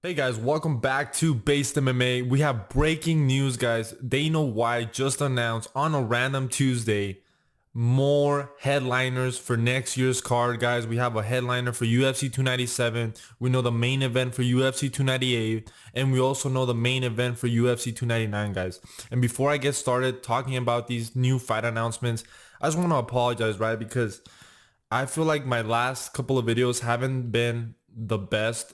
Hey guys, welcome back to Based MMA. We have breaking news, guys. They Know Why just announced on a random Tuesday more headliners for next year's card, guys. We have a headliner for UFC 297. We know the main event for UFC 298, and we also know the main event for UFC 299, guys. And before I get started talking about these new fight announcements, I just want to apologize, right? Because I feel like my last couple of videos haven't been the best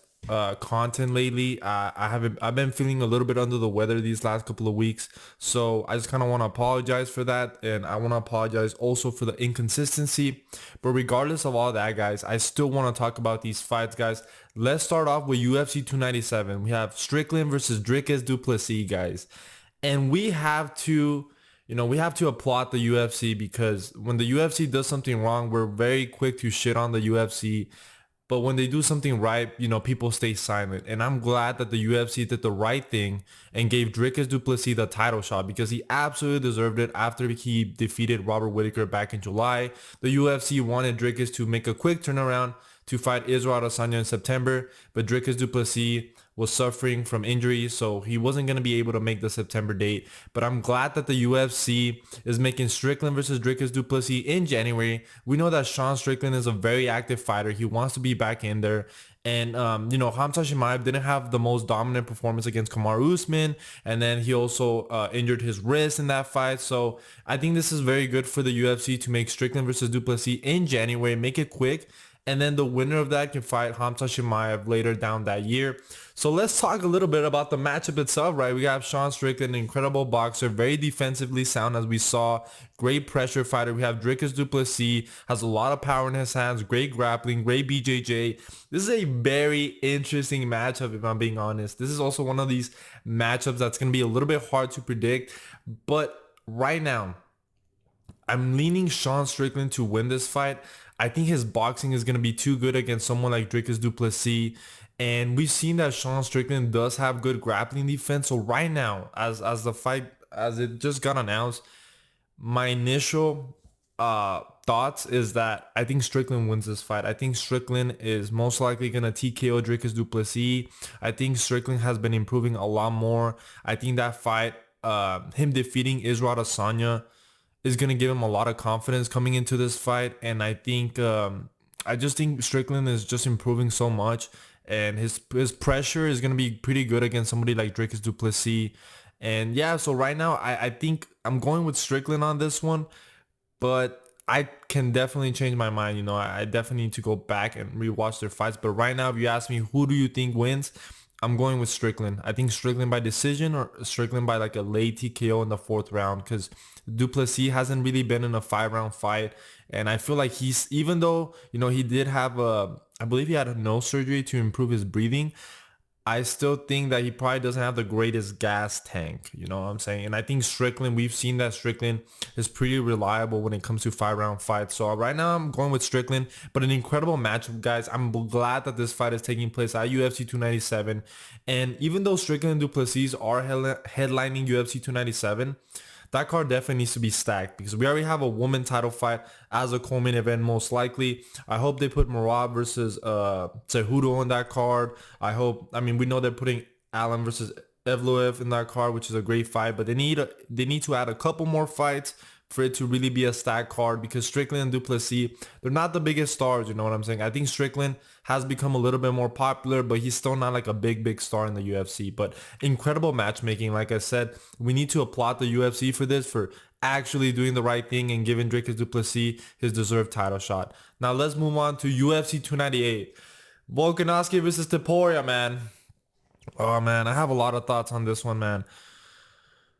content lately. I've been feeling a little bit under the weather these last couple of weeks. So I just kind of want to apologize for that. And I want to apologize also for the inconsistency. But regardless of all that, guys, I still want to talk about these fights, guys. Let's start off with UFC 297. We have Strickland versus Dricus du Plessis, guys. And we have to applaud the UFC, because when the UFC does something wrong, we're very quick to shit on the UFC. But when they do something right, people stay silent. And I'm glad that the UFC did the right thing and gave Dricus du Plessis the title shot, because he absolutely deserved it after he defeated Robert Whittaker back in July. The UFC wanted Dricus to make a quick turnaround to fight Israel Adesanya in September, but Dricus du Plessis was suffering from injuries, so he wasn't going to be able to make the September date. But I'm glad that the UFC is making Strickland versus Dricus du Plessis in January. We know that Sean Strickland is a very active fighter. He wants to be back in there. And, Hamza Chimaev didn't have the most dominant performance against Kamaru Usman. And then he also injured his wrist in that fight. So I think this is very good for the UFC to make Strickland versus du Plessis in January, make it quick. And then the winner of that can fight Hamza Chimaev later down that year. So let's talk a little bit about the matchup itself, right? We have Sean Strickland, an incredible boxer, very defensively sound, as we saw. Great pressure fighter. We have Dricus du Plessis, has a lot of power in his hands, great grappling, great BJJ. This is a very interesting matchup, if I'm being honest. This is also one of these matchups that's going to be a little bit hard to predict. But right now, I'm leaning Sean Strickland to win this fight. I think his boxing is going to be too good against someone like Dricus du Plessis. And we've seen that Sean Strickland does have good grappling defense. So right now, as the fight, as it just got announced, my initial thoughts is that I think Strickland wins this fight. I think Strickland is most likely going to TKO Dricus du Plessis. I think Strickland has been improving a lot more. I think that fight, him defeating Israel Adesanya, is going to give him a lot of confidence coming into this fight. And I just think Strickland is just improving so much, and his pressure is going to be pretty good against somebody like Dricus du Plessis. And yeah, so right now I think I'm going with Strickland on this one, but I can definitely change my mind. I definitely need to go back and rewatch their fights. But right now, if you ask me who do you think wins, I'm going with Strickland. I think Strickland by decision, or Strickland by like a late TKO in the fourth round, because du Plessis hasn't really been in a 5-round fight. And I feel like even though, he did have I believe he had a nose surgery to improve his breathing, I still think that he probably doesn't have the greatest gas tank, you know what I'm saying? And I think Strickland, we've seen that Strickland is pretty reliable when it comes to 5-round fights. So right now I'm going with Strickland, but an incredible matchup, guys. I'm glad that this fight is taking place at UFC 297. And even though Strickland and du Plessis are headlining UFC 297, that card definitely needs to be stacked, because we already have a woman title fight as a co-main event most likely. I hope they put Marab versus Cejudo on that card. We know they're putting Allen versus Evloev in that card, which is a great fight, but they need to add a couple more fights for it to really be a stacked card, because Strickland and du Plessis, they're not the biggest stars, you know what I'm saying? I think Strickland has become a little bit more popular, but he's still not like a big star in the UFC. But incredible matchmaking. Like I said, we need to applaud the UFC for this, for actually doing the right thing and giving Dricus du Plessis his deserved title shot. Now let's move on to UFC 298. Volkanovski versus Topuria, man. Oh man, I have a lot of thoughts on this one, man.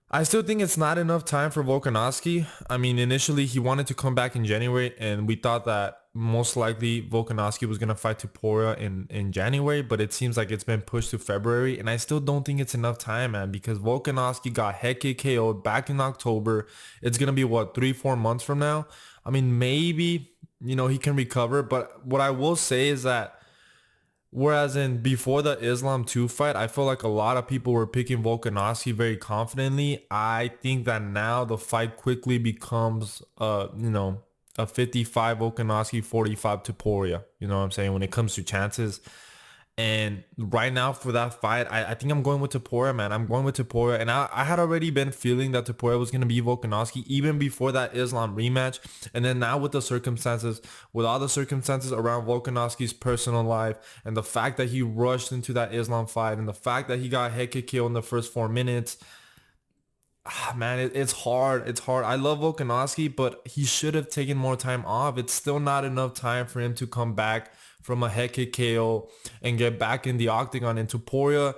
I still think it's not enough time for Volkanovski. Initially he wanted to come back in January, and we thought that most likely Volkanovski was going to fight Topuria in January, but it seems like it's been pushed to February, and I still don't think it's enough time, man, because Volkanovski got head kick KO'd back in October. It's going to be, 3-4 months from now? Maybe, he can recover, but what I will say is that whereas before the Islam 2 fight, I feel like a lot of people were picking Volkanovski very confidently. I think that now the fight quickly becomes, a 55 Volkanovski, 45 Topuria. You know what I'm saying? When it comes to chances. And right now for that fight, I think I'm going with Topuria, man. I'm going with Topuria. And I had already been feeling that Topuria was going to be Volkanovski even before that Islam rematch. And then now with the circumstances, with all the circumstances around Volkanovski's personal life and the fact that he rushed into that Islam fight and the fact that he got head kick KO in the first 4 minutes, man, it's hard. It's hard. I love Volkanovski, but he should have taken more time off. It's still not enough time for him to come back from a head kick KO and get back in the octagon. And Topuria,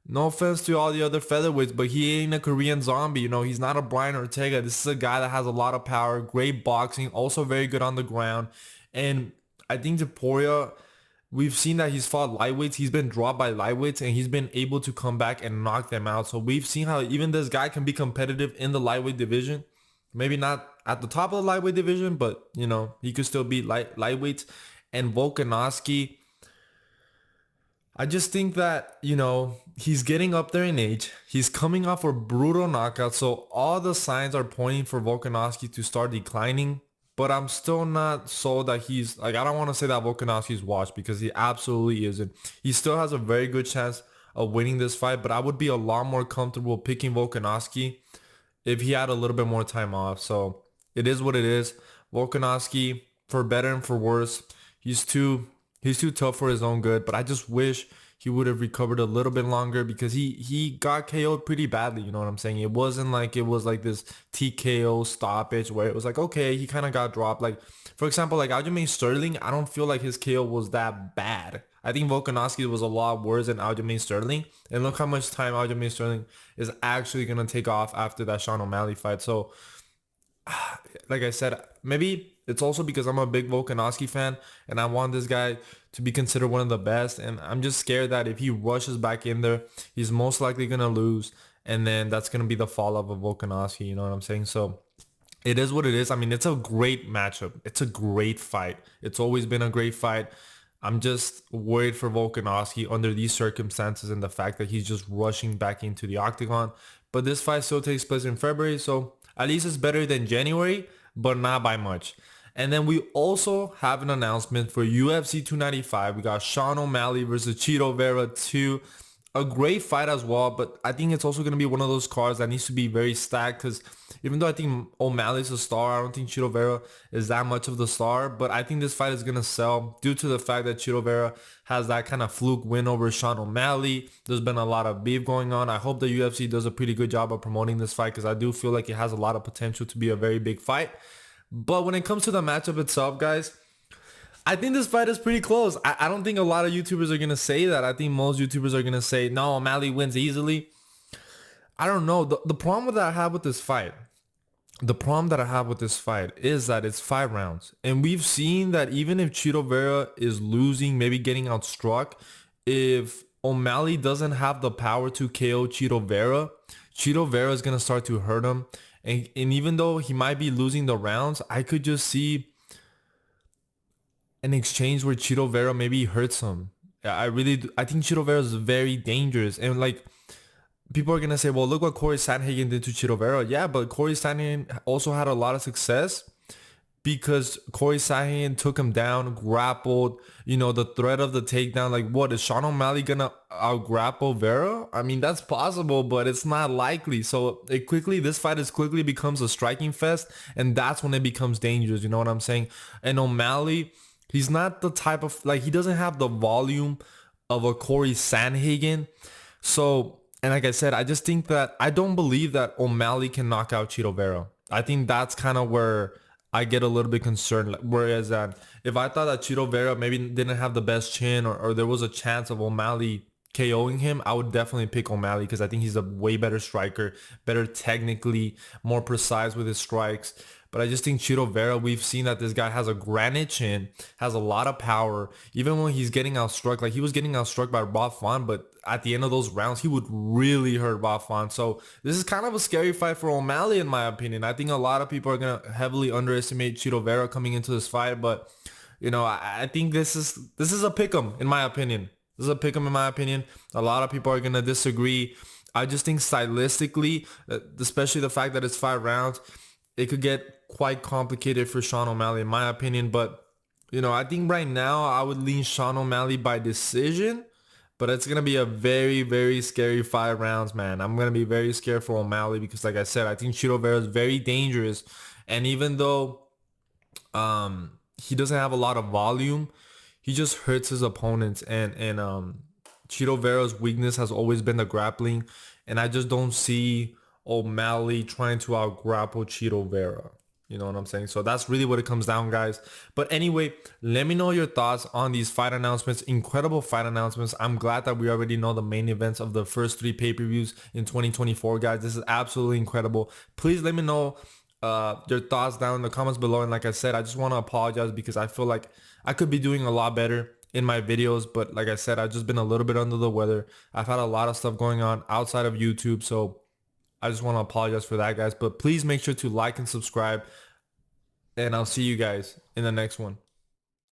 no offense to all the other featherweights, but he ain't a Korean zombie. You know, he's not a Brian Ortega. This is a guy that has a lot of power, great boxing, also very good on the ground. And I think Topuria, we've seen that he's fought lightweights. He's been dropped by lightweights and he's been able to come back and knock them out. So we've seen how even this guy can be competitive in the lightweight division. Maybe not at the top of the lightweight division, but you know, he could still beat lightweights. And Volkanovski, I just think that, you know, he's getting up there in age. He's coming off a brutal knockout. So all the signs are pointing for Volkanovski to start declining. But I'm still not sold that he's, like, I don't want to say that Volkanovski's washed because he absolutely isn't. He still has a very good chance of winning this fight, but I would be a lot more comfortable picking Volkanovski if he had a little bit more time off. So it is what it is. Volkanovski, for better and for worse, he's too tough for his own good, but I just wish he would have recovered a little bit longer because he got KO'd pretty badly, you know what I'm saying? It wasn't like it was like this TKO stoppage where it was like, okay, he kind of got dropped. Like, for example, like Aljamain Sterling, I don't feel like his KO was that bad. I think Volkanovski was a lot worse than Aljamain Sterling. And look how much time Aljamain Sterling is actually going to take off after that Sean O'Malley fight. So, like I said, maybe it's also because I'm a big Volkanovski fan and I want this guy to be considered one of the best. And I'm just scared that if he rushes back in there, he's most likely going to lose. And then that's going to be the fall of Volkanovski. You know what I'm saying? So it is what it is. I mean, it's a great matchup. It's a great fight. It's always been a great fight. I'm just worried for Volkanovski under these circumstances and the fact that he's just rushing back into the octagon. But this fight still takes place in February. So at least it's better than January, but not by much. And then we also have an announcement for UFC 295. We got Sean O'Malley versus Chito Vera 2. A great fight as well, but I think it's also going to be one of those cards that needs to be very stacked because even though I think O'Malley's a star, I don't think Chito Vera is that much of the star, but I think this fight is going to sell due to the fact that Chito Vera has that kind of fluke win over Sean O'Malley. There's been a lot of beef going on. I hope the UFC does a pretty good job of promoting this fight because I do feel like it has a lot of potential to be a very big fight. But when it comes to the matchup itself, guys, I think this fight is pretty close. I don't think a lot of YouTubers are going to say that. I think most YouTubers are going to say, no, O'Malley wins easily. I don't know. The problem that I have with this fight, is that it's 5 rounds. And we've seen that even if Chito Vera is losing, maybe getting outstruck, if O'Malley doesn't have the power to KO Chito Vera is going to start to hurt him. And even though he might be losing the rounds, I could just see an exchange where Chito Vera maybe hurts him. I think Chito Vera is very dangerous. And like, people are going to say, well, look what Corey Sandhagen did to Chito Vera. Yeah, but Corey Sandhagen also had a lot of success because Corey Sandhagen took him down, grappled, you know, the threat of the takedown. Like, what, is Sean O'Malley going to out-grapple Vera? I mean, that's possible, but it's not likely. So this fight quickly becomes a striking fest, and that's when it becomes dangerous. You know what I'm saying? And O'Malley, he's not the type of, like, he doesn't have the volume of a Corey Sandhagen. So, and like I said, I just think that I don't believe that O'Malley can knock out Chito Vera. I think that's kind of where I get a little bit concerned. Whereas if I thought that Chito Vera maybe didn't have the best chin or there was a chance of O'Malley KOing him, I would definitely pick O'Malley because I think he's a way better striker, better technically, more precise with his strikes. But I just think Chito Vera, we've seen that this guy has a granite chin, has a lot of power. Even when he's getting outstruck, like he was getting outstruck by Rob Font, but at the end of those rounds, he would really hurt Rob Font. So this is kind of a scary fight for O'Malley, in my opinion. I think a lot of people are going to heavily underestimate Chito Vera coming into this fight. But, you know, I think this is a pick'em, in my opinion. This is a pick'em, in my opinion. A lot of people are going to disagree. I just think stylistically, especially the fact that it's 5 rounds, it could get quite complicated for Sean O'Malley, in my opinion. But, you know, I think right now I would lean Sean O'Malley by decision. But it's gonna be a very, very scary 5 rounds, man. I'm gonna be very scared for O'Malley because, like I said, I think Chito Vera is very dangerous. And even though he doesn't have a lot of volume, he just hurts his opponents. And Chito Vera's weakness has always been the grappling, and I just don't see O'Malley trying to out grapple Chito Vera. You know what I'm saying? So that's really what it comes down, guys. But anyway, let me know your thoughts on these fight announcements. Incredible fight announcements. I'm glad that we already know the main events of the first 3 pay-per-views in 2024, guys. This is absolutely incredible. Please let me know your thoughts down in the comments below. And like I said, I just want to apologize because I feel like I could be doing a lot better in my videos, but like I said, I've just been a little bit under the weather. I've had a lot of stuff going on outside of YouTube, so I just want to apologize for that, guys. But please make sure to like and subscribe, and I'll see you guys in the next one.